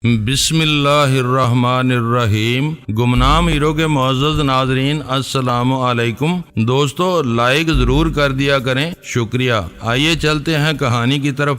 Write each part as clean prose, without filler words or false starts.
بسم اللہ الرحمن الرحیم۔ گمنام ہیرو کے معزز ناظرین السلام علیکم۔ دوستو لائک ضرور کر دیا کریں، شکریہ۔ آئیے چلتے ہیں کہانی کی طرف۔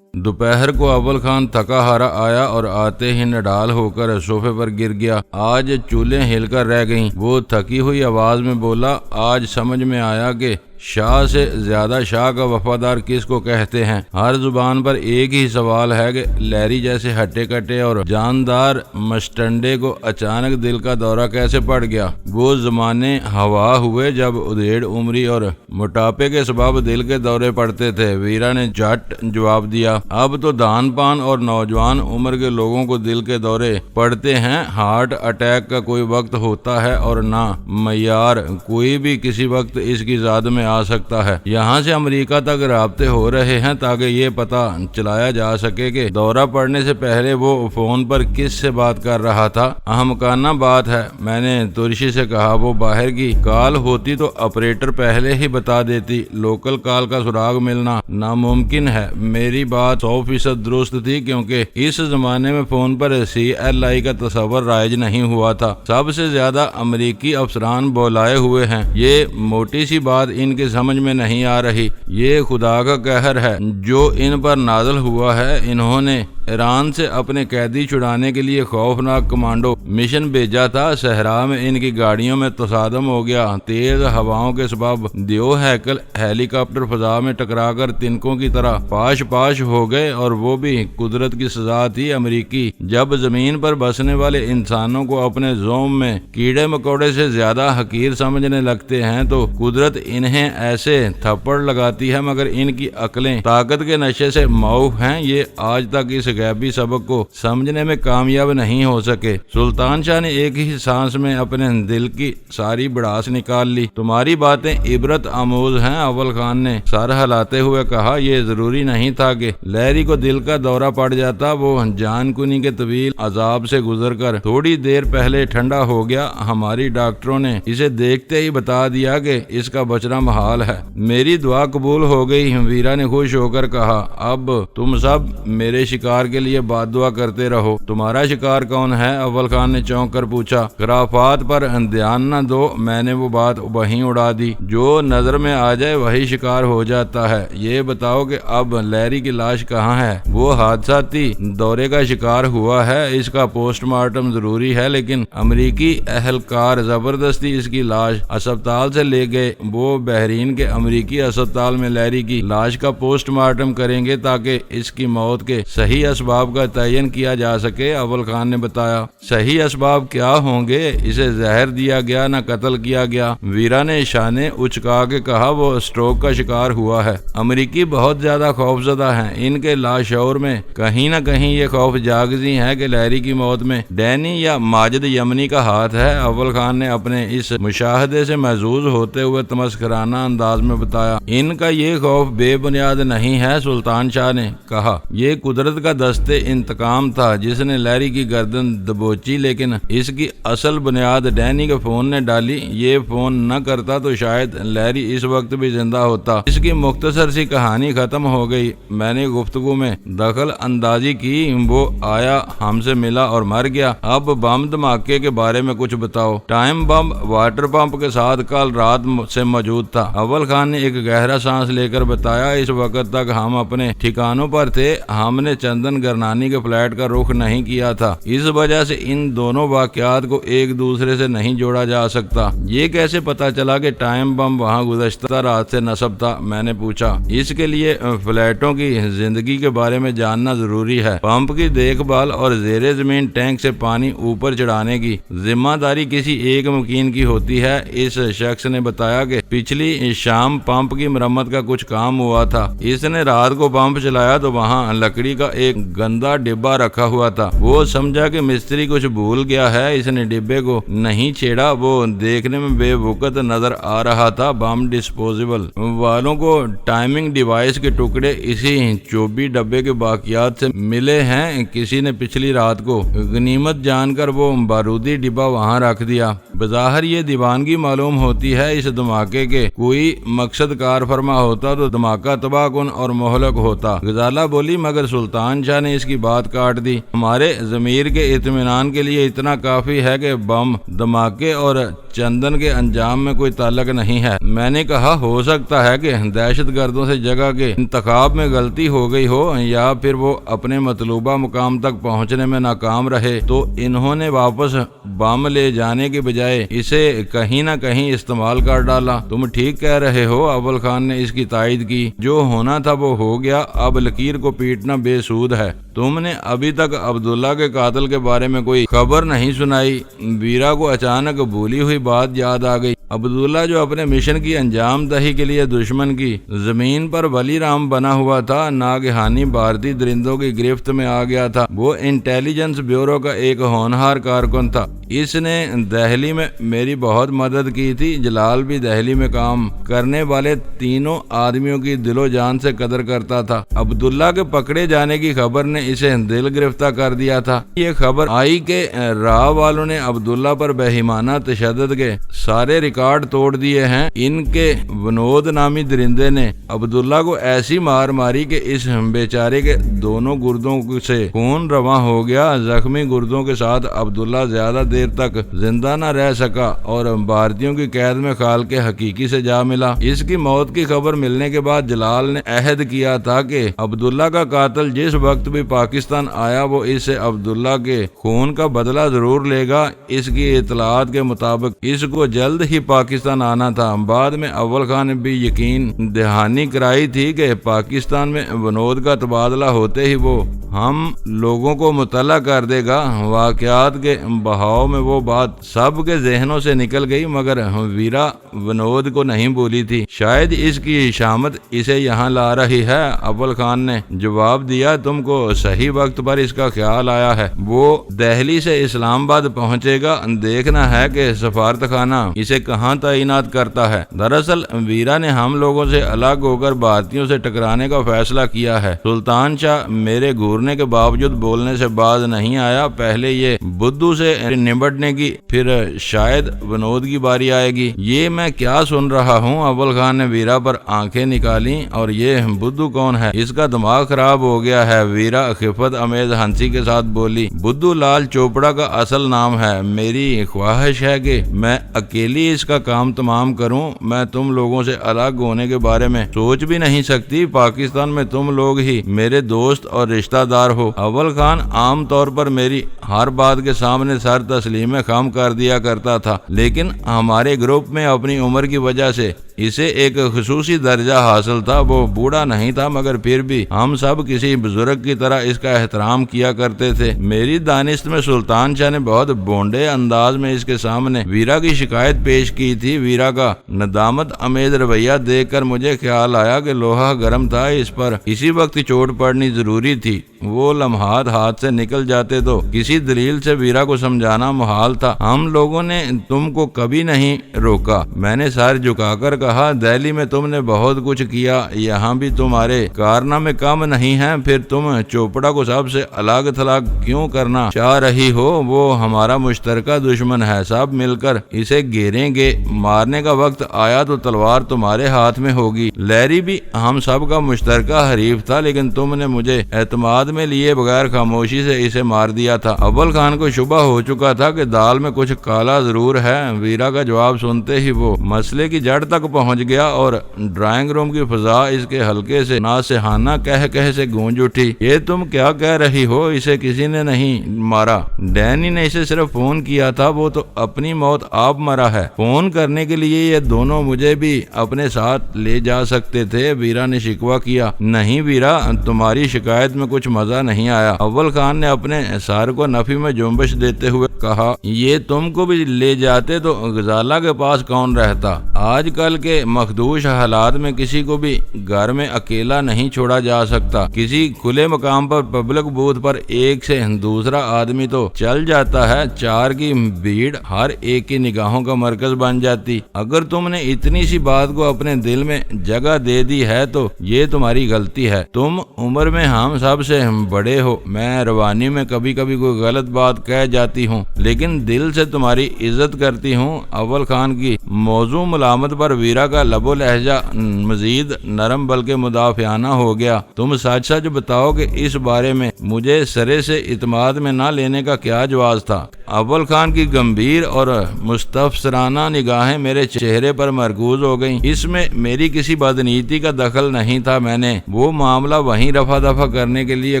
دوپہر کو اول خان تھکا ہارا آیا اور آتے ہی نڈال ہو کر صوفے پر گر گیا۔ آج چولیں ہل کر رہ گئیں۔ وہ تھکی ہوئی آواز میں بولا، آج سمجھ میں آیا کہ شاہ سے زیادہ شاہ کا وفادار کس کو کہتے ہیں۔ ہر زبان پر ایک ہی سوال ہے کہ لیری جیسے ہٹے کٹے اور جاندار مشٹنڈے کو اچانک دل کا دورہ کیسے پڑ گیا۔ وہ زمانے ہوا ہوئے جب ادھیڑ عمری اور موٹاپے کے سبب دل کے دورے پڑتے تھے۔ ویرا نے جھٹ جواب دیا، اب تو دان پان اور نوجوان عمر کے لوگوں کو دل کے دورے پڑتے ہیں۔ ہارٹ اٹیک کا کوئی وقت ہوتا ہے اور نہ معیار، کوئی بھی کسی وقت اس کی زاد میں آ سکتا ہے۔ یہاں سے امریکہ تک رابطے ہو رہے ہیں تاکہ یہ پتہ چلایا جا سکے کہ دورہ پڑنے سے پہلے وہ فون پر کس سے بات کر رہا تھا۔ احمقانہ بات ہے، میں نے ترشی سے کہا۔ وہ باہر کی کال ہوتی تو آپریٹر پہلے ہی بتا دیتی۔ لوکل کال کا سراغ ملنا ناممکن ہے۔ میری بات 100% درست تھی کیونکہ اس زمانے میں فون پر CLI کا تصور رائج نہیں ہوا تھا۔ سب سے زیادہ امریکی افسران بولائے ہوئے ہیں۔ یہ موٹی سی بات ان کے سمجھ میں نہیں آ رہی۔ یہ خدا کا قہر ہے جو ان پر نازل ہوا ہے۔ انہوں نے ایران سے اپنے قیدی چھڑانے کے لیے خوفناک کمانڈو مشن بھیجا تھا۔ صحرا میں ان کی گاڑیوں میں تصادم ہو گیا۔ تیز ہواؤں کے سبب دیو ہیکل ہیلی کاپٹر فضا میں ٹکرا کر تنکوں کی طرح پاش پاش ہو گئے، اور وہ بھی قدرت کی سزا تھی۔ امریکی جب زمین پر بسنے والے انسانوں کو اپنے زوم میں کیڑے مکوڑے سے زیادہ حقیر سمجھنے لگتے ہیں تو قدرت انہیں ایسے تھپڑ لگاتی ہے، مگر ان کی عقلیں طاقت کے نشے سے معاف ہیں۔ یہ آج تک اس غیبی سبق کو سمجھنے میں کامیاب نہیں ہو سکے۔ سلطان شاہ نے ایک ہی سانس میں اپنے دل کی ساری بڑاس نکال لی۔ تمہاری باتیں عبرت آموز ہیں، اول خان نے سر ہلاتے ہوئے کہا۔ یہ ضروری نہیں تھا کہ لیری کو دل کا دورہ پڑ جاتا۔ وہ جان کنی کے طویل عذاب سے گزر کر تھوڑی دیر پہلے ٹھنڈا ہو گیا۔ ہماری ڈاکٹروں نے اسے دیکھتے ہی بتا دیا کہ اس کا بچنا محال ہے۔ میری دعا قبول ہو گئی، ویرا نے خوش ہو کر کہا۔ اب تم سب میرے شکار کے لیے باد دعا کرتے رہو۔ تمہارا شکار کون ہے؟ اول خان نے چونک کر پوچھا۔ خرافات پر دھیان نہ دو، میں نے وہ بات وہیں اڑا دی۔ جو نظر میں آ جائے وہی شکار ہو جاتا ہے۔ یہ بتاؤ کہ اب لیری کی لاش کہاں ہے؟ وہ حادثاتی دورے کا شکار ہوا ہے، اس کا پوسٹ مارٹم ضروری ہے، لیکن امریکی اہلکار زبردستی اس کی لاش اسپتال سے لے گئے۔ وہ بحرین کے امریکی اسپتال میں لیری کی لاش کا پوسٹ مارٹم کریں گے تاکہ اس کی موت کے صحیح اسباب کا تعین کیا جا سکے۔ اول خان نے بتایا۔ صحیح اسباب کیا ہوں گے؟ اسے زہر دیا گیا، نہ قتل کیا گیا۔ ویرا نے شانے اچکا کے کہا۔ وہ اسٹروک کا شکار ہوا ہے۔ امریکی بہت زیادہ خوفزدہ ہیں۔ ان کے لاشعور میں کہیں نہ کہیں یہ خوف جاگزی ہے کہ لیری کی موت میں ڈینی یا ماجد یمنی کا ہاتھ ہے۔ اول خان نے اپنے اس مشاہدے سے محظوظ ہوتے ہوئے تمسخرانہ انداز میں بتایا۔ ان کا یہ خوف بے بنیاد نہیں ہے، سلطان شاہ نے کہا۔ یہ قدرت کا دست انتقام تھا جس نے لیری کی گردن دبوچی، لیکن اس کی اصل بنیاد ڈینی کے فون نے ڈالی۔ یہ فون نہ کرتا تو شاید لیری اس وقت بھی زندہ ہوتا۔ اس کی مختصر سی کہانی ختم ہو گئی۔ میں نے گفتگو میں دخل اندازی کی۔ وہ آیا، ہم سے ملا اور مر گیا۔ اب بم دھماکے کے بارے میں کچھ بتاؤ۔ ٹائم بم واٹر پمپ کے ساتھ کل رات سے موجود تھا۔ اول خان نے ایک گہرا سانس لے کر بتایا۔ اس وقت تک ہم اپنے ٹھکانوں پر تھے۔ ہم نے چندن گرنانی کے فلیٹ کا رخ نہیں کیا تھا، اس وجہ سے ان دونوں واقعات کو ایک دوسرے سے نہیں جوڑا جا سکتا۔ یہ کیسے پتا چلا کہ ٹائم بم وہاں گزشتہ رات سے نصب تھا؟ میں نے پوچھا۔ اس کے لیے فلیٹوں کی زندگی کے بارے میں جاننا ضروری ہے۔ پمپ کی دیکھ بھال اور زیر زمین ٹینک سے پانی اوپر چڑھانے کی ذمہ داری کسی ایک مکین کی ہوتی ہے۔ اس شخص نے بتایا کہ پچھلی شام پمپ کی مرمت کا کچھ کام ہوا تھا۔ اس نے رات کو پمپ چلایا تو وہاں لکڑی کا ایک گندا ڈبہ رکھا ہوا تھا۔ وہ سمجھا کہ مستری کچھ بھول گیا ہے، اس نے ڈبے کو نہیں چھیڑا۔ وہ دیکھنے میں بے وقت نظر آ رہا تھا۔ بم ڈسپوزیبل والوں کو ٹائمنگ ڈیوائس کے ٹکڑے اسی چوبی ڈبے کے باقیات سے ملے ہیں۔ کسی نے پچھلی رات کو غنیمت جان کر وہ بارودی ڈبہ وہاں رکھ دیا۔ بظاہر یہ دیوانگی معلوم ہوتی ہے اس دھماکے کے، کوئی مقصد کار فرما ہوتا تو دھماکہ تباہ کن اور مہلک ہوتا۔ غزالہ بولی مگر سلطان شاہ نے اس کی بات کاٹ دی۔ ہمارے ضمیر کے اطمینان کے لیے اتنا کافی ہے کہ بم دھماکے اور چندن کے انجام میں کوئی تعلق نہیں ہے۔ میں نے کہا ہو سکتا ہے کہ دہشت گردوں سے جگہ کے انتخاب میں غلطی ہو گئی ہو، یا پھر وہ اپنے مطلوبہ مقام تک پہنچنے میں ناکام رہے تو انہوں نے واپس بم لے جانے کے بجائے اسے کہیں نہ کہیں استعمال کر ڈالا۔ تم ٹھیک کہہ رہے ہو، اول خان نے اس کی تائید کی۔ جو ہونا تھا وہ ہو گیا، اب لکیر کو پیٹنا بے سود ہے۔ تم نے ابھی تک عبداللہ کے قاتل کے بارے میں کوئی خبر نہیں سنائی۔ ویرا کو اچانک بھولی ہوئی بات یاد آ گئی۔ عبداللہ جو اپنے مشن کی انجام دہی کے لیے دشمن کی زمین پر ولی رام بنا ہوا تھا، ناگہانی بھارتی درندوں کی گرفت میں آ گیا تھا۔ وہ انٹیلیجنس بیورو کا ایک ہونہار کارکن تھا۔ اس نے دہلی میں میری بہت مدد کی تھی۔ جلال بھی دہلی میں کام کرنے والے تینوں آدمیوں کی دل و جان سے قدر کرتا تھا۔ عبداللہ کے پکڑے جانے کی خبر نے اسے دل گرفتہ کر دیا تھا۔ یہ خبر آئی کہ راہ والوں نے عبداللہ پر بہیمانہ تشدد کے سارے ریکارڈ توڑ دیے ہیں۔ ان کے ونود نامی درندے نے عبداللہ کو ایسی مار ماری کہ اس بیچارے کے دونوں گردوں سے خون رواں ہو گیا۔ زخمی گردوں کے ساتھ عبداللہ زیادہ دیر تک زندہ نہ رہ سکا اور بھارتیوں کی قید میں خالق حقیقی سے جا ملا۔ اس کی موت کی خبر ملنے کے بعد جلال نے عہد کیا تھا کہ عبداللہ کا قاتل جس وقت بھی پاکستان آیا وہ اس سے عبداللہ کے خون کا بدلہ ضرور لے گا۔ اس کی اطلاعات کے مطابق اس کو جلد ہی پاکستان آنا تھا۔ بعد میں اول خان نے بھی یقین دہانی کرائی تھی کہ پاکستان میں ونود کا تبادلہ ہوتے ہی وہ ہم لوگوں کو مطلع کر دے گا۔ واقعات کے بہاؤ میں وہ بات سب کے ذہنوں سے نکل گئی، مگر ویرا ونود کو نہیں بولی تھی۔ شاید اس کی شامت اسے یہاں لا رہی ہے۔ اول خان نے جواب دیا، تم کو صحیح وقت پر اس کا خیال آیا ہے۔ وہ دہلی سے اسلام آباد پہنچے گا، دیکھنا ہے کہ سفارت خانہ اسے کہاں تعینات کرتا ہے۔ دراصل ویرا نے ہم لوگوں سے الگ ہو کر بھارتیوں سے ٹکرانے کا فیصلہ کیا ہے۔ سلطان شاہ میرے گھورنے کے باوجود بولنے سے باز نہیں آیا۔ پہلے یہ بدھو سے نمٹنے کی، پھر شاید ونود کی باری آئے گی۔ یہ میں کیا سن رہا ہوں؟ اول خان نے ویرا پر آنکھیں نکالی۔ اور یہ بدھو کون ہے؟ اس کا دماغ خراب ہو گیا ہے، ویرا خفت امیز ہنسی کے ساتھ بولی۔ بدھو لال چوپڑا کا اصل نام ہے۔ میری خواہش ہے کہ میں اکیلی اس کا کام تمام کروں۔ میں تم لوگوں سے الگ ہونے کے بارے میں سوچ بھی نہیں سکتی۔ پاکستان میں تم لوگ ہی میرے دوست اور رشتہ دار ہو۔ اول خان عام طور پر میری ہر بات کے سامنے سر تسلیم خم کر دیا کرتا تھا، لیکن ہمارے گروپ میں اپنی عمر کی وجہ سے اسے ایک خصوصی درجہ حاصل تھا۔ وہ بوڑھا نہیں تھا، مگر پھر بھی ہم سب کسی بزرگ کی طرح اس کا احترام کیا کرتے تھے۔ میری دانست میں سلطان شاہ نے بہت بونڈے انداز میں اس کے سامنے ویرا کی شکایت پیش کی تھی۔ ویرا کا ندامت امیز رویہ دیکھ کر مجھے خیال آیا کہ لوہا گرم تھا، اس پر اسی وقت چوٹ پڑنی ضروری تھی۔ وہ لمحات ہاتھ سے نکل جاتے تو کسی دلیل سے ویرا کو سمجھانا محال تھا۔ ہم لوگوں نے تم کو کبھی نہیں روکا، میں نے سر جھکا کر کہا۔ دہلی میں تم نے بہت کچھ کیا، یہاں بھی تمہارے کارنامے کم نہیں ہیں، پھر تم چوپڑا کو سب سے الگ تھلگ کیوں کرنا چاہ رہی ہو؟ وہ ہمارا مشترکہ دشمن ہے، سب مل کر اسے گھیریں گے۔ مارنے کا وقت آیا تو تلوار تمہارے ہاتھ میں ہوگی۔ لیری بھی ہم سب کا مشترکہ حریف تھا، لیکن تم نے مجھے اعتماد میں لیے بغیر خاموشی سے اسے مار دیا تھا۔ اول خان کو شبہ ہو چکا تھا کہ دال میں کچھ کالا ضرور ہے۔ ویرا کا جواب سنتے ہی وہ مسئلے کی جڑ تک پہنچ گیا اور ڈرائنگ روم کی فضا اس کے ہلکے سے ناصحانہ کہہ سے گونج اٹھی۔ یہ تم کیا کہہ رہی ہو؟ اسے کسی نے نہیں مارا، ڈینی نے اسے صرف فون کیا تھا۔ وہ تو اپنی موت آپ مرا ہے۔ فون کرنے کے لیے یہ دونوں مجھے بھی اپنے ساتھ لے جا سکتے تھے، ویرا نے شکوہ کیا۔ نہیں ویرا، تمہاری شکایت میں کچھ مزہ نہیں آیا۔ اول خان نے اپنے سر کو نفی میں جنبش دیتے ہوئے کہا، یہ تم کو بھی لے جاتے تو غزالہ کے پاس کون رہتا؟ آج کل کے مخدوش حالات میں کسی کو بھی گھر میں اکیلا نہیں چھوڑا جا سکتا۔ کسی کھلے مقام پر پبلک بوتھ پر ایک سے دوسرا آدمی تو چل جاتا ہے، چار کی بھیڑ ہر ایک کی نگاہوں کا مرکز بن جاتی۔ اگر تم نے اتنی سی بات کو اپنے دل میں جگہ دے دی ہے تو یہ تمہاری غلطی ہے۔ تم عمر میں ہم سب سے بڑے ہو، میں روانی میں کبھی کبھی کوئی غلط بات کہہ جاتی ہوں، لیکن دل سے تمہاری عزت کرتی ہوں۔ اول خان کی موضوع ملامت پر ویرا کا لب و لہجہ مزید نرم بلکہ مدافعانہ ہو گیا۔ تم سچ سچ بتاؤ کہ اس بارے میں مجھے سرے سے اعتماد میں نہ لینے کا کیا جواز تھا؟ اول خان کی گمبھیر اور مستفسرانہ نگاہیں میرے چہرے پر مرکوز ہو گئیں۔ اس میں میری کسی بدنیتی کا دخل نہیں تھا۔ میں نے وہ معاملہ وہیں رفع دفع کرنے کے لیے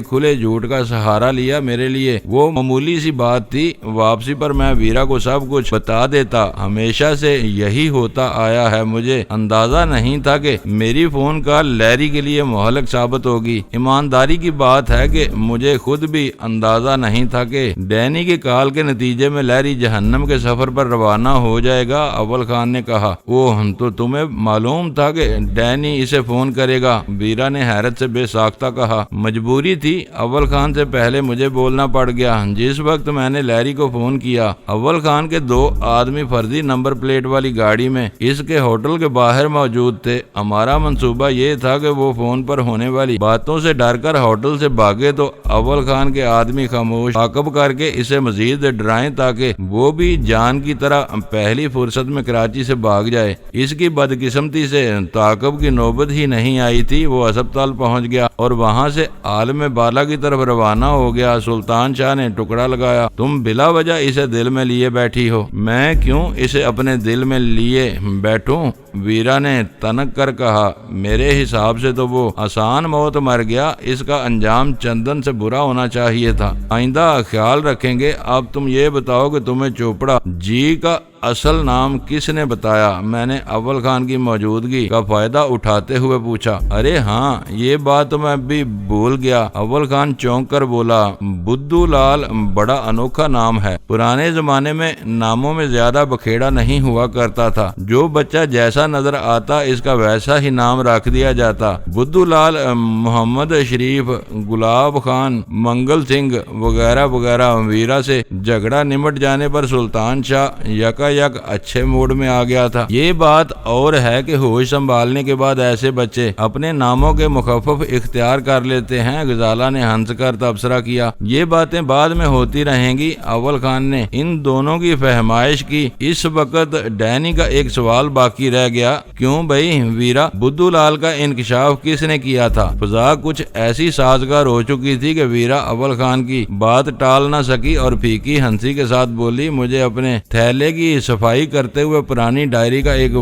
کھلے جھوٹ کا سہارا لیا۔ میرے لیے وہ معمولی سی بات تھی۔ واپسی پر میں ویرا کو سب کچھ بتا دیتا۔ ہمیشہ سے یہی ہوتا آیا ہے۔ مجھے اندازہ نہیں تھا کہ میری فون کال لیری کے لیے مہلک ثابت ہوگی۔ ایمانداری کی بات ہے کہ مجھے خود بھی اندازہ نہیں تھا کہ ڈینی کے کال کے نتیجے میں لیری جہنم کے سفر پر روانہ ہو جائے گا۔ اول خان نے کہا، اوہ، تو تمہیں معلوم تھا کہ ڈینی اسے فون کرے گا؟ ویرا نے حیرت سے بے ساختہ کہا۔ مجبوری تھی، اول خان سے پہلے مجھے بولنا پڑ گیا۔ جس وقت میں نے لیری کو فون کیا، اول خان کے 2 آدمی فرضی نمبر پلیٹ والی گاڑی میں اس کے ہوٹل کے باہر موجود تھے۔ ہمارا منصوبہ یہ تھا کہ وہ فون پر ہونے والی باتوں سے ڈر کر ہوٹل سے بھاگے تو اول خان کے آدمی خاموش تعاقب کر کے اسے مزید ڈرائیں تاکہ وہ بھی جان کی طرح پہلی فرصت میں کراچی سے بھاگ جائے۔ اس کی بدقسمتی سے تعاقب کی نوبت ہی نہیں آئی تھی۔ وہ ہسپتال پہنچ گیا اور وہاں سے عالم بالا کی طرف روانہ ہو گیا۔ سلطان شاہ نے ٹکڑا لگایا، تم بلا وجہ اسے دل میں لیے بیٹھی ہو۔ میں کیوں اسے اپنے دل میں لیے بیٹھوں؟ ویرا نے تنک کر کہا، میرے حساب سے تو وہ آسان موت مر گیا۔ اس کا انجام چندن سے برا ہونا چاہیے تھا۔ آئندہ خیال رکھیں گے۔ اب تم یہ بتاؤ کہ تمہیں چوپڑا جی کا اصل نام کس نے بتایا؟ میں نے اول خان کی موجودگی کا فائدہ اٹھاتے ہوئے پوچھا۔ ارے ہاں، یہ بات تو میں بھی بھول گیا۔ اول خان چونک کر بولا، بدو لال بڑا انوکھا نام ہے۔ پرانے زمانے میں ناموں میں زیادہ بکھیڑا نہیں ہوا کرتا تھا۔ جو بچہ جیسا نظر آتا اس کا ویسا ہی نام رکھ دیا جاتا۔ بدو لال، محمد شریف، گلاب خان، منگل سنگھ وغیرہ وغیرہ۔ ویرا سے جھگڑا نمٹ جانے پر سلطان شاہ یک اچھے موڈ میں آ گیا تھا۔ یہ بات اور ہے کہ ہوش سنبھالنے کے بعد ایسے بچے اپنے ناموں کے مخفف اختیار کر لیتے ہیں۔ غزالہ نے ہنس کر تبصرہ کیا، یہ باتیں بعد میں ہوتی رہیں گی۔ اول خان نے ان دونوں کی فہمائش کی۔ اس وقت ڈینی کا ایک سوال باقی رہ گیا، کیوں بھائی ویرا، بدو لال کا انکشاف کس نے کیا تھا؟ فضا کچھ ایسی سازگار ہو چکی تھی کہ ویرا اول خان کی بات ٹال نہ سکی اور پھیکی ہنسی کے ساتھ بولی، مجھے اپنے تھیلے کی صفائی کرتے ہوئے پرانی ڈائری کا ایک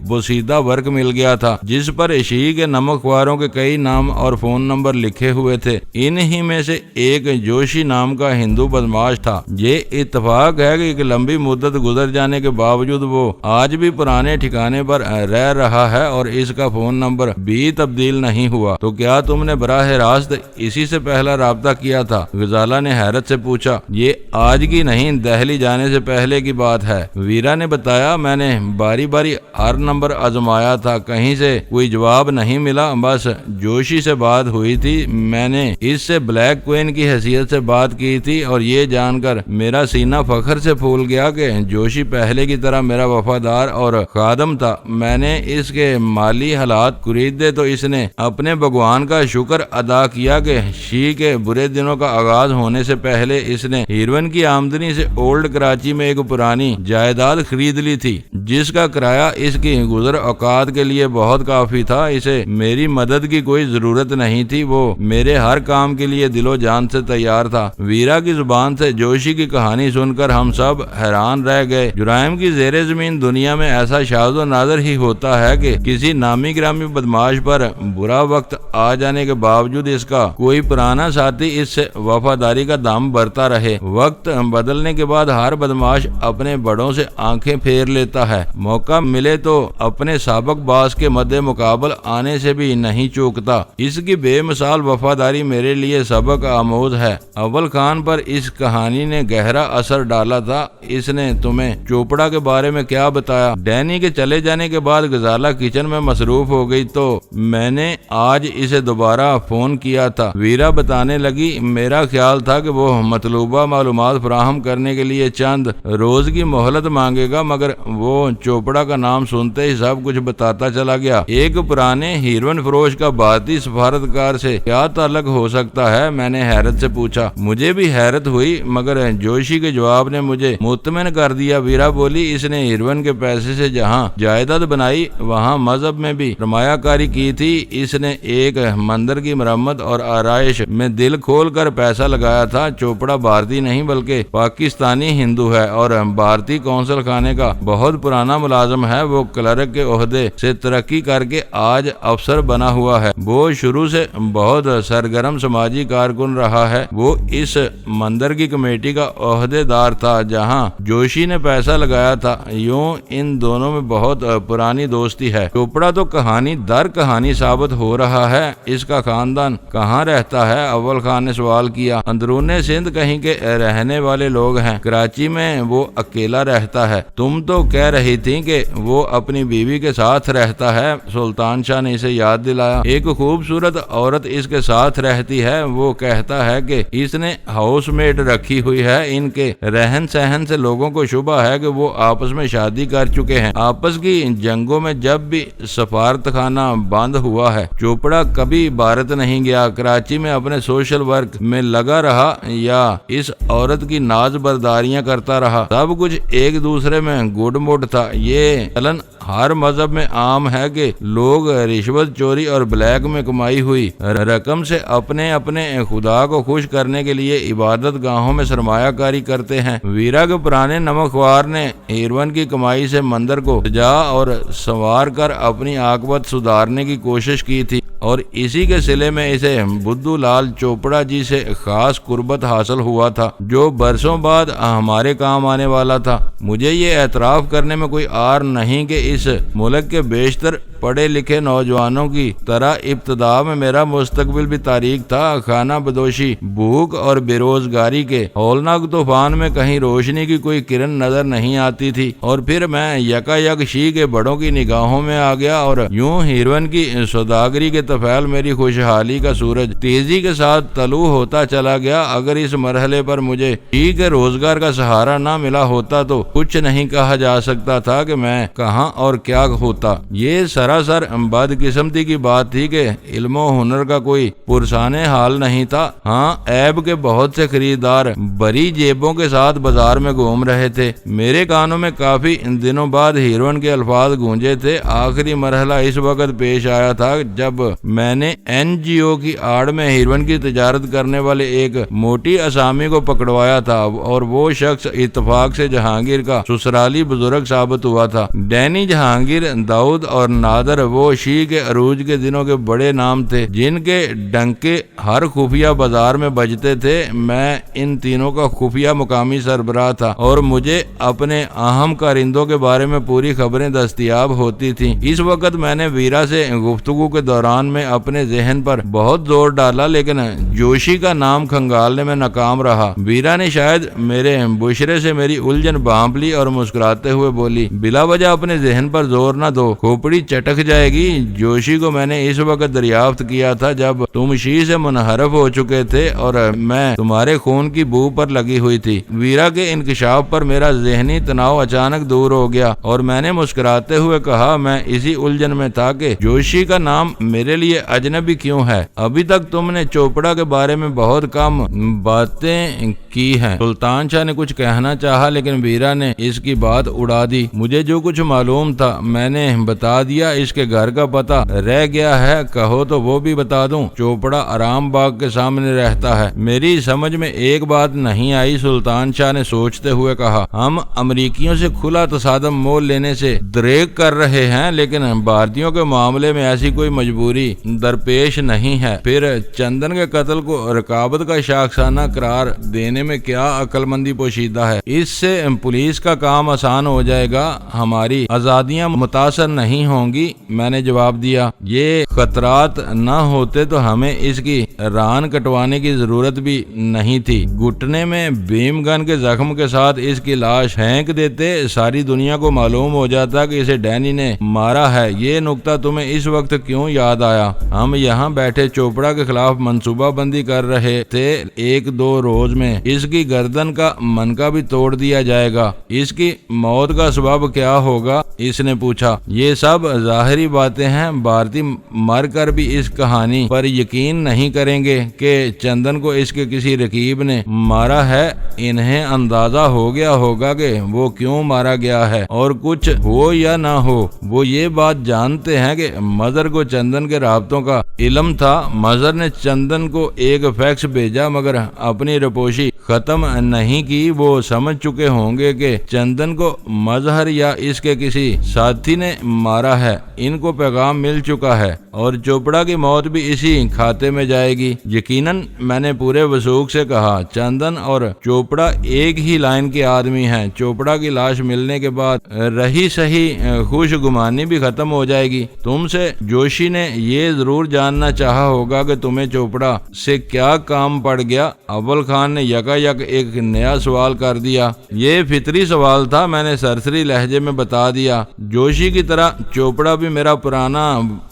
بوسیدہ ورک مل گیا تھا جس پر عشیق کے نمک خواروں کے کئی نام اور فون نمبر لکھے ہوئے تھے۔ انہی میں سے ایک جوشی نام کا ہندو بدماش تھا۔ یہ اتفاق ہے کہ ایک لمبی مدت گزر جانے کے باوجود وہ آج بھی پرانے ٹھکانے پر رہ رہا ہے اور اس کا فون نمبر بھی تبدیل نہیں ہوا۔ تو کیا تم نے براہ راست اسی سے پہلا رابطہ کیا تھا؟ غزالہ نے حیرت سے پوچھا۔ یہ آج کی نہیں، دہلی جانے سے پہلے کی بات ہے، ویرا نے بتایا۔ میں نے باری باری ہر نمبر آزمایا تھا، کہیں سے کوئی جواب نہیں ملا۔ بس جوشی سے بات ہوئی تھی، میں نے اس سے بلیک کوئن کی حیثیت سے بات کی تھی اور یہ جان کر میرا سینہ فخر سے پھول گیا کہ جوشی پہلے کی طرح میرا وفادار اور خادم تھا۔ میں نے اس کے مالی حالات خریدے تو اس نے اپنے بھگوان کا شکر ادا کیا کہ شی کے برے دنوں کا آغاز ہونے سے پہلے اس نے ہیروئن کی آمدنی سے اولڈ کراچی میں ایک پرانی جائیداد خرید لی تھی جس کا کرایہ اس کی گزر اوقات کے لیے بہت کافی تھا۔ اسے میری مدد کی کوئی ضرورت نہیں تھی، وہ میرے ہر کام کے لیے دل و جان سے تیار تھا۔ ویرا کی زبان سے جوشی کی کہانی سن کر ہم سب حیران رہ گئے۔ جرائم کی زیر زمین دنیا میں ایسا شاذ و نادر ہی ہوتا ہے کہ کسی نامی گرامی بدماش پر برا وقت آ جانے کے باوجود اس کا کوئی پرانا ساتھی اس سے وفاداری کا دام برتا رہے۔ وقت بدلنے کے بعد ہر بدماش اپنے بڑوں سے آنکھیں پھیر لیتا ہے، موقع ملے تو اپنے سابق باس کے مد مقابل آنے سے بھی نہیں چوکتا۔ اس کی بے مثال وفاداری میرے لیے سبق آموز ہے۔ اول خان پر اس کہانی نے گہرا اثر ڈالا تھا۔ اس نے تمہیں چوپڑا کے بارے میں کیا بتایا؟ ڈینی کے چلے جانے کے بعد غزالہ کچن میں مصروف ہو گئی تو میں نے آج اسے دوبارہ فون کیا تھا۔ ویرا بتانے لگی، میرا خیال تھا کہ وہ مطلوبہ معلومات فراہم کرنے کے لیے چند روز کی مہلت مانگے گا، مگر وہ چوپڑا کا نام سنتے ہی سب کچھ بتاتا چلا گیا۔ ایک پرانے ہیروئن فروش کا بھارتی سفارتکار سے کیا تعلق ہو سکتا ہے؟ میں نے حیرت سے پوچھا۔ مجھے بھی حیرت ہوئی مگر جوشی کے جواب نے مجھے مطمئن کر دیا۔ ویرا بولی، اس نے ہیروئن کے پیسے سے جہاں جائیداد بنائی وہاں مذہب میں بھی سرمایہ کاری کی تھی۔ اس نے ایک مندر کی مرمت اور آرائش میں دل کھول کر پیسہ لگایا تھا۔ چوپڑا بھارتی نہیں بلکہ پاکستانی ہندو ہے اور بھارتی قونصل خانے کا بہت پرانا ملازم ہے۔ وہ کلرک کے عہدے سے ترقی کر کے آج افسر بنا ہوا ہے۔ وہ شروع سے بہت سرگرم سماجی کارکن رہا ہے۔ وہ اس مندر کی کمیٹی کا عہدے دار تھا جہاں جوشی نے پیسہ لگایا تھا۔ یوں ان دونوں میں بہت پرانی دوستی ہے۔ چوپڑا تو کہانی در کہانی ثابت ہو رہا ہے۔ اس کا خاندان کہاں رہتا ہے؟ اول خان نے سوال کیا۔ اندرون سندھ کہیں کے رہنے والے لوگ ہیں۔ کراچی میں وہ اکیلا رہتا ہے۔ تم تو کہہ رہی تھی کہ وہ اپنی بیوی کے ساتھ رہتا ہے، سلطان شاہ نے اسے یاد دلایا۔ ایک خوبصورت عورت اس کے ساتھ رہتی ہے۔ وہ کہتا ہے کہ اس نے ہاؤس میٹ رکھی ہوئی ہے۔ ان کے رہن سہن سے لوگوں کو شبہ ہے کہ وہ آپس میں شادی کر چکے ہیں۔ آپس کی جنگوں میں جب بھی سفارت خانہ بند ہوا ہے چوپڑا کبھی بھارت نہیں گیا، کراچی میں اپنے سوشل ورک میں لگا رہا یا اس عورت کی ناز برداریاں کرتا رہا۔ سب کچھ ایک دوسرے میں گڈ مڈ تھا۔ یہ چلن ہر مذہب میں عام ہے کہ لوگ رشوت چوری اور بلیک میں کمائی ہوئی رقم سے اپنے خدا کو خوش کرنے کے لیے عبادت گاہوں میں سرمایہ کاری کرتے ہیں۔ ویرا کے پرانے نمک خوار نے ہیروئن کی کمائی سے مندر کو سجا اور سنوار کر اپنی عاقبت سدھارنے کی کوشش کی تھی اور اسی کے صلے میں اسے بدھو لال چوپڑا جی سے خاص قربت حاصل ہوا تھا جو برسوں بعد ہمارے کام آنے والا تھا۔ مجھے یہ اعتراف کرنے میں کوئی عار نہیں کہ اس ملک کے بیشتر پڑھے لکھے نوجوانوں کی طرح ابتدا میں میرا مستقبل بھی تاریک تھا۔ خانہ بدوشی، بھوک اور بے روزگاری کے ہولناک طوفان میں کہیں روشنی کی کوئی کرن نظر نہیں آتی تھی اور پھر میں یک شی کے بڑوں کی نگاہوں میں آ گیا اور یوں ہیروئن کی سوداگری کے طفیل میری خوشحالی کا سورج تیزی کے ساتھ طلوع ہوتا چلا گیا۔ اگر اس مرحلے پر مجھے شی کے روزگار کا سہارا نہ ملا ہوتا تو کچھ نہیں کہا جا سکتا تھا کہ میں کہاں اور کیا ہوتا۔ یہ سراسر بد قسمتی کی بات تھی کہ علم و ہنر کا کوئی پرسانے حال نہیں تھا۔ ہاں، عیب کے بہت سے خریدار بری جیبوں کے ساتھ بازار میں گھوم رہے تھے۔ میرے کانوں میں کافی دنوں بعد ہیروئن کے الفاظ گونجے تھے۔ آخری مرحلہ اس وقت پیش آیا تھا جب میں نے NGO کی آڑ میں ہیروئن کی تجارت کرنے والے ایک موٹی اسامی کو پکڑوایا تھا اور وہ شخص اتفاق سے جہانگیر کا سسرالی بزرگ ثابت ہوا تھا۔ ڈینی، جہانگیر، داؤد اور نادر وہ شی کے عروج کے دنوں کے بڑے نام تھے جن کے ڈنکے ہر خفیہ بازار میں بجتے تھے۔ میں ان تینوں کا خفیہ مقامی سربراہ تھا اور مجھے اپنے اہم کارندوں کے بارے میں پوری خبریں دستیاب ہوتی تھیں۔ اس وقت میں نے ویرا سے گفتگو کے دوران میں اپنے ذہن پر بہت زور ڈالا لیکن جوشی کا نام کھنگالنے میں ناکام رہا۔ ویرا نے شاید میرے بشرے سے میری الجھن بھانپ لی اور مسکراتے ہوئے بولی، بلا وجہ اپنے ذہن پر زور نہ دو، کھوپڑی چٹک جائے گی۔ جوشی کو میں نے اس وقت دریافت کیا تھا جب تم شی سے منحرف ہو چکے تھے اور میں تمہارے خون کی بو پر لگی ہوئی تھی۔ ویرا کے انکشاف پر میرا ذہنی تناؤ اچانک دور ہو گیا اور میں نے مسکراتے ہوئے کہا، میں اسی الجھن میں تھا کہ جوشی کا نام میرے لیے اجنبی کیوں ہے۔ ابھی تک تم نے چوپڑا کے بارے میں بہت کم باتیں کی ہیں۔ سلطان شاہ نے کچھ کہنا چاہا لیکن ویرا نے اس کی بات اڑا دی۔ مجھے جو کچھ معلوم تھا میں نے بتا دیا۔ اس کے گھر کا پتہ رہ گیا ہے، کہو تو وہ بھی بتا دوں۔ چوپڑا آرام باغ کے سامنے رہتا ہے۔ میری سمجھ میں ایک بات نہیں آئی، سلطان شاہ نے سوچتے ہوئے کہا۔ ہم امریکیوں سے کھلا تصادم مول لینے سے دریغ کر رہے ہیں لیکن بھارتیوں کے معاملے میں ایسی کوئی مجبوری درپیش نہیں ہے۔ پھر چندن کے قتل کو رکابت کا شاخسانہ قرار دینے میں کیا عقل مندی پوشیدہ ہے؟ اس سے پولیس کا کام آسان ہو جائے گا، ہماری آزادیاں متاثر نہیں ہوں گی۔ میں نے جواب دیا، یہ خطرات نہ ہوتے تو ہمیں اس کی ران کٹوانے کی ضرورت بھی نہیں تھی۔ گھٹنے میں بھیم گن کے زخم کے ساتھ اس کی لاش پھینک دیتے، ساری دنیا کو معلوم ہو جاتا کہ اسے ڈینی نے مارا ہے۔ یہ نکتہ تمہیں اس وقت کیوں یاد آیا؟ ہم یہاں بیٹھے چوپڑا کے خلاف منصوبہ بندی کر رہے تھے۔ ایک دو روز میں اس کی گردن کا منکا بھی توڑ دیا جائے گا۔ اس کی موت کا سبب کیا ہوگا اس نے پوچھا۔ یہ سب ظاہری باتیں ہیں، بھارتی مر کر بھی اس کہانی پر یقین نہیں کریں گے کہ چندن کو اس کے کسی رقیب نے مارا ہے۔ انہیں اندازہ ہو گیا ہوگا کہ وہ کیوں مارا گیا ہے، اور کچھ ہو یا نہ ہو وہ یہ بات جانتے ہیں کہ مظہر کو چندن کے رابطوں کا علم تھا۔ مظہر نے چندن کو ایک فیکس بھیجا مگر اپنی رپوشی ختم نہیں کی۔ وہ سمجھ چکے ہوں گے کہ چندن کو مظہر یا اس کے کسی ساتھی نے مارا ہے۔ ان کو پیغام مل چکا ہے اور چوپڑا کی موت بھی اسی کھاتے میں جائے گی۔ یقیناً میں نے پورے وثوق سے کہا، چندن اور چوپڑا ایک ہی لائن کے آدمی ہیں۔ چوپڑا کی لاش ملنے کے بعد رہی سہی خوش گمانی بھی ختم ہو جائے گی۔ تم سے جوشی نے یہ ضرور جاننا چاہا ہوگا کہ تمہیں چوپڑا سے کیا کام پڑ گیا۔ اول خان نے یکا یک ایک نیا سوال کر دیا۔ یہ فطری سوال تھا، میں نے سرسری لہجے میں بتا دیا۔ جوشی کی طرح چوپڑا بھی میرا پرانا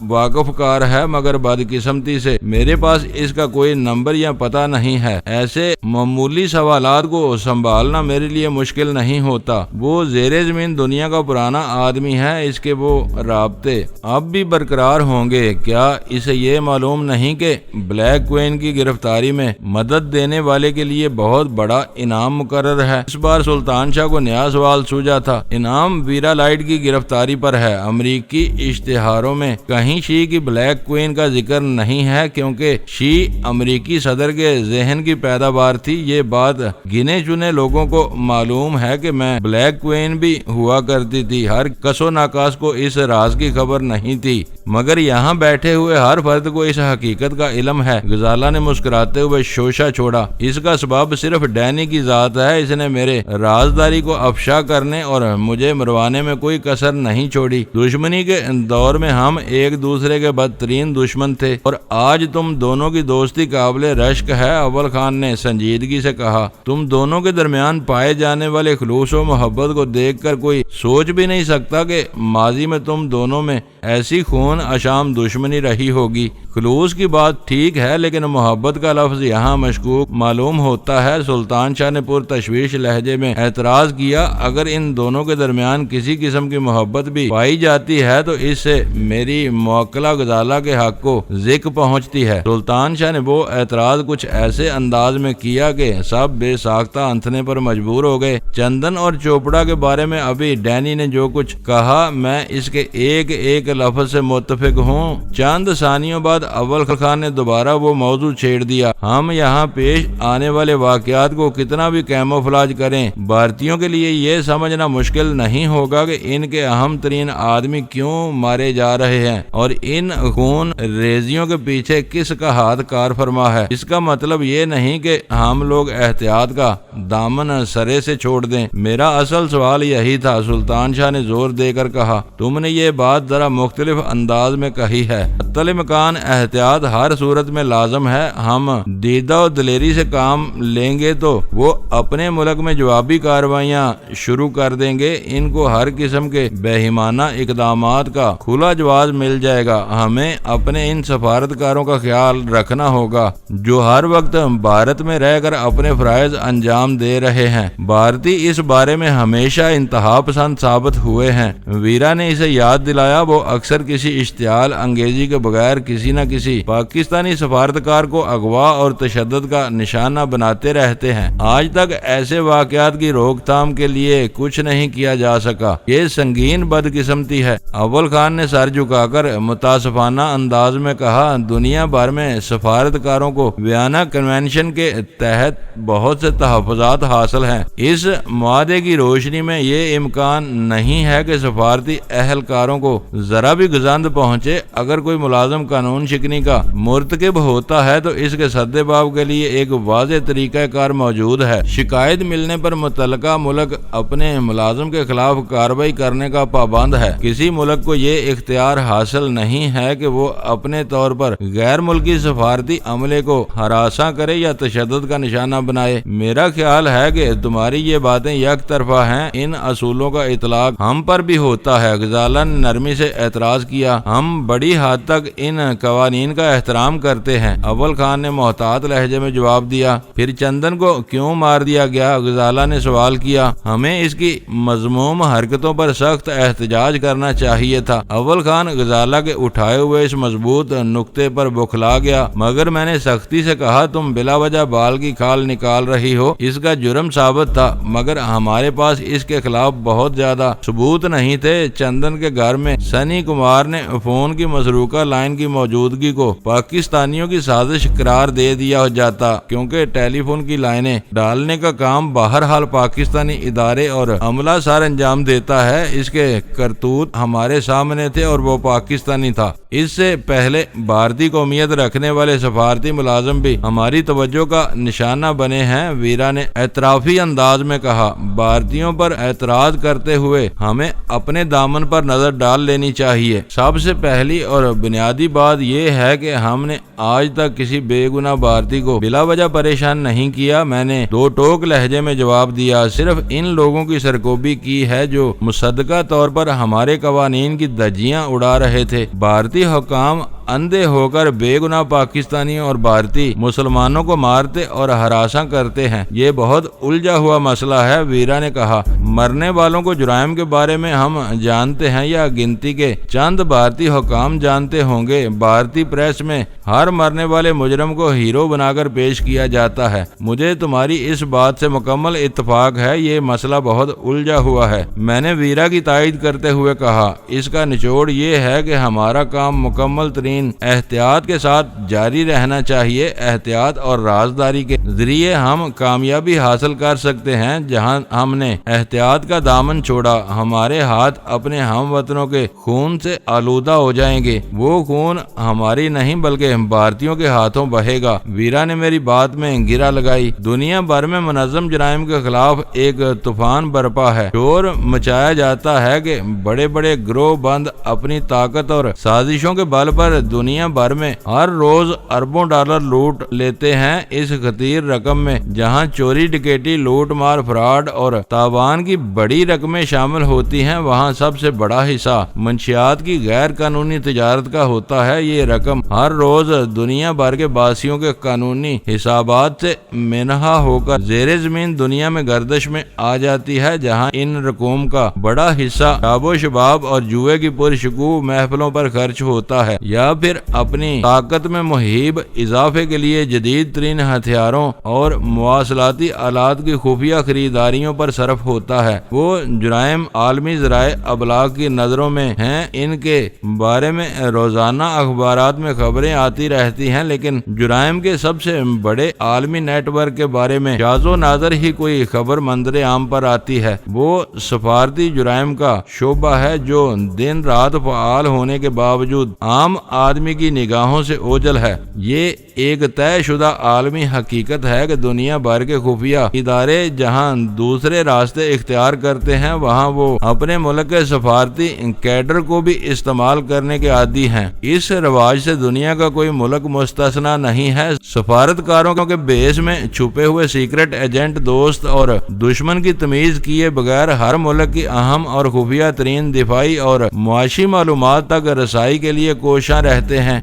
واقف کار ہے، مگر بدقسمتی سے میرے پاس اس کا کوئی نمبر یا پتہ نہیں ہے۔ ایسے معمولی سوالات کو سنبھالنا میرے لیے مشکل نہیں ہوتا۔ وہ زیر زمین دنیا کا پرانا آدمی ہے، اس کے وہ رابطے اب بھی برقرار ہوں گے۔ کیا اسے یہ معلوم نہیں کہ بلیک کوئن کی گرفتاری میں مدد دینے والے کے لیے بہت بڑا انعام مقرر ہے؟ اس بار سلطان شاہ کو نیا سوال سوجا تھا۔ انعام ویرا لائٹ کی گرفتاری پر ہے۔ امریکی اشتہاروں میں کہیں شی کی بلیک کوئن کا ذکر نہیں ہے، کیونکہ شی امریکی صدر کے ذہن کی پیداوار تھی۔ یہ بات گنے چنے لوگوں کو معلوم ہے کہ میں بلیک کوئن بھی ہوا کرتی تھی۔ ہر کس و ناکاس کو اس راز کی خبر نہیں تھی، مگر یہاں بیٹھے ہوئے ہر فرد کو اس حقیقت کا علم ہے۔ غزالہ نے مسکراتے ہوئے شوشہ چھوڑا۔ اس کا سبب صرف ڈینی کی ذات ہے۔ اس نے میرے رازداری کو افشا کرنے اور مجھے مروانے میں کوئی کسر نہیں چھوڑی۔ دشمنی کے دور میں ہم ایک دوسرے کے بدترین دشمن تھے، اور آج تم دونوں کی دوستی قابل رشک ہے۔ اول خان نے سنجیدگی سے کہا، تم دونوں کے درمیان پائے جانے والے خلوص و محبت کو دیکھ کر کوئی سوچ بھی نہیں سکتا کہ ماضی میں تم دونوں میں ایسی خون اشام دشمنی رہی ہوگی۔ خلوص کی بات ٹھیک ہے، لیکن محبت کا لفظ یہاں مشکوک معلوم ہوتا ہے۔ سلطان شاہ نے پرتشویش لہجے میں اعتراض کیا، اگر ان دونوں کے درمیان کسی قسم کی محبت بھی پائی جاتی ہے تو اس سے میری موکلہ غزالہ کے حق کو ذک پہنچتی ہے۔ سلطان شاہ نے وہ اعتراض کچھ ایسے انداز میں کیا کہ سب بے ساختہ ہنسنے پر مجبور ہو گئے۔ چندن اور چوپڑا کے بارے میں ابھی ڈینی نے جو کچھ کہا، میں اس کے ایک ایک لفظ سے متفق ہوں۔ چند ثانیوں بعد اول خان نے دوبارہ وہ موضوع چھیڑ دیا۔ ہم یہاں پیش آنے والے واقعات کو کتنا بھی کیموفلاج کریں، بھارتیوں کے لیے یہ سمجھنا مشکل نہیں ہوگا کہ ان کے اہم ترین آدمی کیوں مارے جا رہے ہیں اور ان خون ریزیوں کے پیچھے کس کا ہاتھ کار فرما ہے۔ اس کا مطلب یہ نہیں کہ ہم لوگ احتیاط کا دامن سرے سے چھوڑ دیں۔ میرا اصل سوال یہی تھا۔ سلطان شاہ نے زور دے کر کہا، تم نے یہ بات ذرا مختلف انداز میں کہی ہے۔ حتی مکان احتیاط ہر صورت میں لازم ہے۔ ہم دیدہ و دلیری سے کام لیں گے تو وہ اپنے ملک میں جوابی کارروائیاں شروع کر دیں گے۔ ان کو ہر قسم کے بےایمانہ اقدامات کا کھلا جواز مل جائے گا۔ ہمیں اپنے ان سفارتکاروں کا خیال رکھنا ہوگا جو ہر وقت بھارت میں رہ کر اپنے فرائض انجام دے رہے ہیں۔ بھارتی اس بارے میں ہمیشہ انتہا پسند ثابت ہوئے ہیں۔ ویرا نے اسے یاد دلایا، وہ اکثر کسی اشتعال انگیزی کے بغیر کسی نہ کسی پاکستانی سفارتکار کو اغوا اور تشدد کا نشانہ بناتے رہتے ہیں۔ آج تک ایسے واقعات کی روک تھام کے لیے کچھ نہیں کیا جا سکا۔ یہ سنگین بدقسمتی ہے۔ اول خان نے سر جھکا کر متاسفانہ انداز میں کہا، دنیا بھر میں سفارتکاروں کو ویانا کنونشن کے تحت بہت سے تحفظات حاصل ہیں۔ اس معاہدے کی روشنی میں یہ امکان نہیں ہے کہ سفارتی اہلکاروں کو ذرا بھی گزند پہنچے۔ اگر کوئی ملازم قانون شکنی کا مرتکب ہوتا ہے تو اس کے سدباب کے لیے ایک واضح طریقہ کار موجود ہے۔ شکایت ملنے پر متعلقہ ملک اپنے ملازم کے خلاف کارروائی کرنے کا پابند ہے۔ کسی ملک کو یہ اختیار حاصل نہیں ہے کہ وہ اپنے طور پر غیر ملکی سفارتی عملے کو ہراساں کرے یا تشدد کا نشانہ بنائے۔ میرا خیال ہے کہ تمہاری یہ باتیں یک طرفہ ہیں۔ ان اصولوں کا اطلاق ہم پر بھی ہوتا ہے۔ غزالہ نے نرمی سے اعتراض کیا، ہم بڑی حد تک ان قوانین کا احترام کرتے ہیں۔ اول خان نے محتاط لہجے میں جواب دیا۔ پھر چندن کو کیوں مار دیا گیا؟ غزالہ نے سوال کیا۔ ہمیں اس کی مذموم حرکتوں پر سخت احتجاج کرنا چاہیے تھا۔ اول خان غزالہ کے اٹھائے ہوئے اس مضبوط نقطے پر بوکھلا گیا، مگر میں نے سختی سے کہا تم بلا وجہ بال کی کھال نکال رہی ہو، اس کا جرم ثابت تھا، مگر ہمارے پاس اس کے خلاف بہت زیادہ ثبوت نہیں تھے۔ چندن کے گھر میں سنی کمار نے فون کی مسروقہ لائن کی موجودگی کو پاکستانیوں کی سازش قرار دے دیا جاتا، کیونکہ ٹیلی فون کی لائنیں ڈالنے کا کام بہرحال پاکستانی ادارے اور عملہ سار انجام دیتا ہے۔ اس کے کرتوت ہمارے سامنے تھے اور وہ پاکستانی تھا۔ اس سے پہلے بھارتی قومیت رکھنے والے سفارتی ملازم بھی ہماری توجہ کا نشانہ بنے ہیں، ویرا نے اعترافی انداز میں کہا۔ بھارتیوں پر اعتراض کرتے ہوئے ہمیں اپنے دامن پر نظر ڈال لینی چاہیے۔ سب سے پہلی اور بنیادی بات یہ ہے کہ ہم نے آج تک کسی بے گناہ بھارتی کو بلا وجہ پریشان نہیں کیا۔ میں نے دو ٹوک لہجے میں جواب دیا، صرف ان لوگوں کی سرکوبی کی ہے جو مصدقہ طور پر ہمارے قوانین کی دھجیاں اڑا رہے تھے۔ بھارتی حکام اندھے ہو کر بے گناہ پاکستانیوں اور بھارتی مسلمانوں کو مارتے اور ہراساں کرتے ہیں۔ یہ بہت الجھا ہوا مسئلہ ہے، ویرا نے کہا۔ مرنے والوں کو جرائم کے بارے میں ہم جانتے ہیں یا گنتی کے چند بھارتی حکام جانتے ہوں گے؟ بھارتی پریس میں ہر مرنے والے مجرم کو ہیرو بنا کر پیش کیا جاتا ہے۔ مجھے تمہاری اس بات سے مکمل اتفاق ہے، یہ مسئلہ بہت الجھا ہوا ہے، میں نے ویرا کی تائید کرتے ہوئے کہا۔ اس کا نچوڑ یہ ہے کہ ہمارا کام مکمل ترین احتیاط کے ساتھ جاری رہنا چاہیے۔ احتیاط اور رازداری کے ذریعے ہم کامیابی حاصل کر سکتے ہیں۔ جہاں ہم نے احتیاط کا دامن چھوڑا، ہمارے ہاتھ اپنے ہم وطنوں کے خون سے آلودہ ہو جائیں گے۔ وہ خون ہماری نہیں بلکہ بھارتیوں کے ہاتھوں بہے گا۔ ویرا نے میری بات میں گرا لگائی۔ دنیا بھر میں منظم جرائم کے خلاف ایک طوفان برپا ہے۔ شور مچایا جاتا ہے کہ بڑے بڑے گروہ بند اپنی طاقت اور سازشوں کے بل پر دنیا بھر میں ہر روز اربوں ڈالر لوٹ لیتے ہیں۔ اس خطیر رقم میں جہاں چوری ڈکیٹی لوٹ مار فراڈ اور تاوان کی بڑی رقمیں شامل ہوتی ہیں، وہاں سب سے بڑا حصہ منشیات کی غیر قانونی تجارت کا ہوتا ہے۔ یہ رقم ہر روز دنیا بھر کے باسیوں کے قانونی حسابات سے منہا ہو کر زیر زمین دنیا میں گردش میں آ جاتی ہے، جہاں ان رقوم کا بڑا حصہ شاب و شباب اور جوئے کی پرشکوہ محفلوں پر خرچ ہوتا ہے یا پھر اپنی طاقت میں مہیب اضافے کے لیے جدید ترین ہتھیاروں اور مواصلاتی آلات کی خفیہ خریداریوں پر صرف ہوتا ہے۔ وہ جرائم عالمی ذرائع ابلاغ کی نظروں میں ہیں، ان کے بارے میں روزانہ اخبارات میں خبریں آتی رہتی ہیں، لیکن جرائم کے سب سے بڑے عالمی نیٹ ورک کے بارے میں شاذ و نادر ہی کوئی خبر منظر عام پر آتی ہے۔ وہ سفارتی جرائم کا شعبہ ہے جو دن رات فعال ہونے کے باوجود عام آدمی کی نگاہوں سے اوجھل ہے۔ یہ ایک طے شدہ عالمی حقیقت ہے کہ دنیا بھر کے خفیہ ادارے جہاں دوسرے راستے اختیار کرتے ہیں، وہاں وہ اپنے ملک کے سفارتی کیڈر کو بھی استعمال کرنے کے عادی ہیں۔ اس رواج سے دنیا کا کوئی ملک مستثنا نہیں ہے۔ سفارتکاروں کے بیس میں چھپے ہوئے سیکرٹ ایجنٹ دوست اور دشمن کی تمیز کیے بغیر ہر ملک کی اہم اور خفیہ ترین دفاعی اور معاشی معلومات تک رسائی کے لیے کوشاں رہتے ہیں۔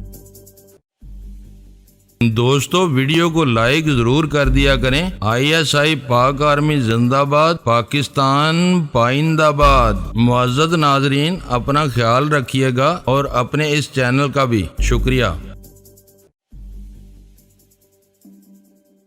دوستو ویڈیو کو لائک ضرور کر دیا کریں۔ ISI پاک آرمی زندہ باد، پاکستان پائندہ باد۔ معزز ناظرین، اپنا خیال رکھیے گا اور اپنے اس چینل کا بھی شکریہ۔